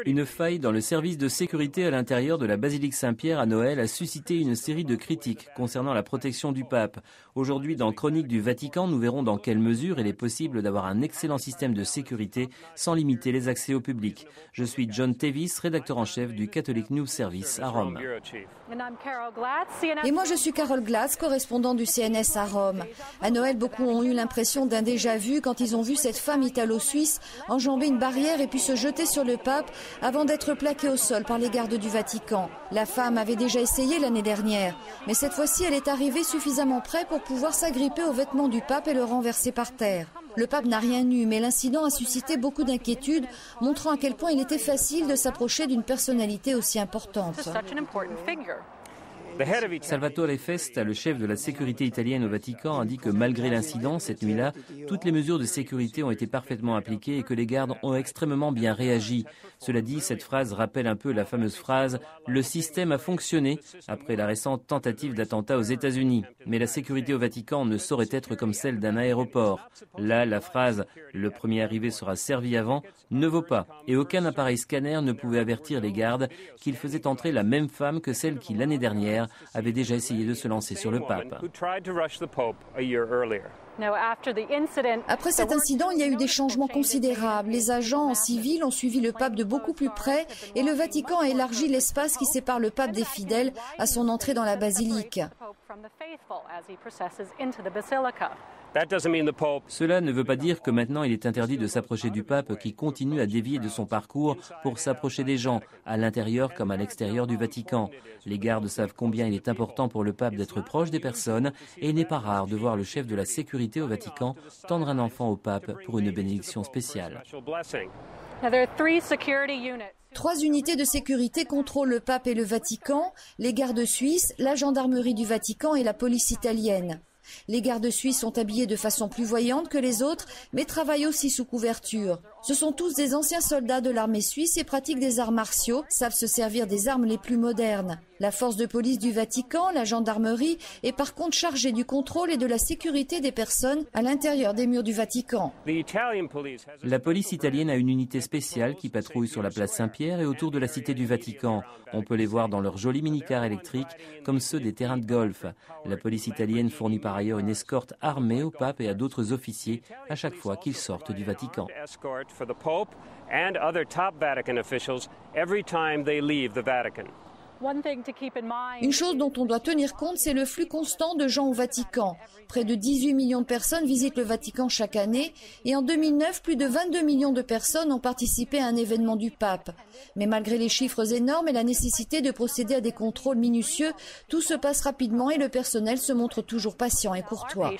Une faille dans le service de sécurité à l'intérieur de la basilique Saint-Pierre à Noël a suscité une série de critiques concernant la protection du pape. Aujourd'hui, dans Chronique du Vatican, nous verrons dans quelle mesure il est possible d'avoir un excellent système de sécurité sans limiter les accès au public. Je suis John Tevis, rédacteur en chef du Catholic News Service à Rome. Et moi je suis Carol Glatz, correspondant du CNS à Rome. À Noël, beaucoup ont eu l'impression d'un déjà-vu quand ils ont vu cette femme italo-suisse enjamber une barrière et puis se jeter sur le pape avant d'être plaquée au sol par les gardes du Vatican. La femme avait déjà essayé l'année dernière, mais cette fois-ci elle est arrivée suffisamment près pour pouvoir s'agripper aux vêtements du pape et le renverser par terre. Le pape n'a rien eu, mais l'incident a suscité beaucoup d'inquiétudes, montrant à quel point il était facile de s'approcher d'une personnalité aussi importante. Salvatore Festa, le chef de la sécurité italienne au Vatican, a dit que malgré l'incident, cette nuit-là, toutes les mesures de sécurité ont été parfaitement appliquées et que les gardes ont extrêmement bien réagi. Cela dit, cette phrase rappelle un peu la fameuse phrase « Le système a fonctionné » après la récente tentative d'attentat aux États-Unis. Mais la sécurité au Vatican ne saurait être comme celle d'un aéroport. Là, la phrase « Le premier arrivé sera servi avant » ne vaut pas. Et aucun appareil scanner ne pouvait avertir les gardes qu'il faisait entrer la même femme que celle qui, l'année dernière, avait déjà essayé de se lancer sur le pape. Après cet incident, il y a eu des changements considérables. Les agents en civil ont suivi le pape de beaucoup plus près et le Vatican a élargi l'espace qui sépare le pape des fidèles à son entrée dans la basilique. Cela ne veut pas dire que maintenant il est interdit de s'approcher du pape qui continue à dévier de son parcours pour s'approcher des gens, à l'intérieur comme à l'extérieur du Vatican. Les gardes savent combien il est important pour le pape d'être proche des personnes et il n'est pas rare de voir le chef de la sécurité au Vatican tendre un enfant au pape pour une bénédiction spéciale. 3 unités de sécurité contrôlent le pape et le Vatican, les gardes suisses, la gendarmerie du Vatican et la police italienne. Les gardes suisses sont habillés de façon plus voyante que les autres, mais travaillent aussi sous couverture. Ce sont tous des anciens soldats de l'armée suisse et pratiquent des arts martiaux, savent se servir des armes les plus modernes. La force de police du Vatican, la gendarmerie, est par contre chargée du contrôle et de la sécurité des personnes à l'intérieur des murs du Vatican. La police italienne a une unité spéciale qui patrouille sur la place Saint-Pierre et autour de la cité du Vatican. On peut les voir dans leurs jolis mini-cars électriques, comme ceux des terrains de golf. La police italienne fournit par ailleurs une escorte armée au pape et à d'autres officiers à chaque fois qu'ils sortent du Vatican. Une chose dont on doit tenir compte, c'est le flux constant de gens au Vatican. Près de 18 millions de personnes visitent le Vatican chaque année et en 2009, plus de 22 millions de personnes ont participé à un événement du pape. Mais malgré les chiffres énormes et la nécessité de procéder à des contrôles minutieux, tout se passe rapidement et le personnel se montre toujours patient et courtois.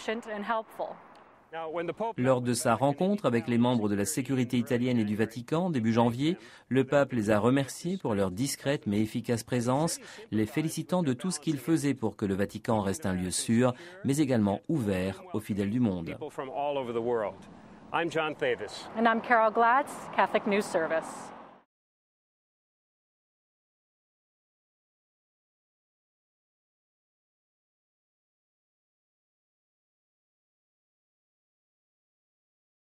Lors de sa rencontre avec les membres de la sécurité italienne et du Vatican, début janvier, le pape les a remerciés pour leur discrète mais efficace présence, les félicitant de tout ce qu'ils faisaient pour que le Vatican reste un lieu sûr, mais également ouvert aux fidèles du monde. I'm John Tevis. And I'm Carol Glatz, Catholic News Service.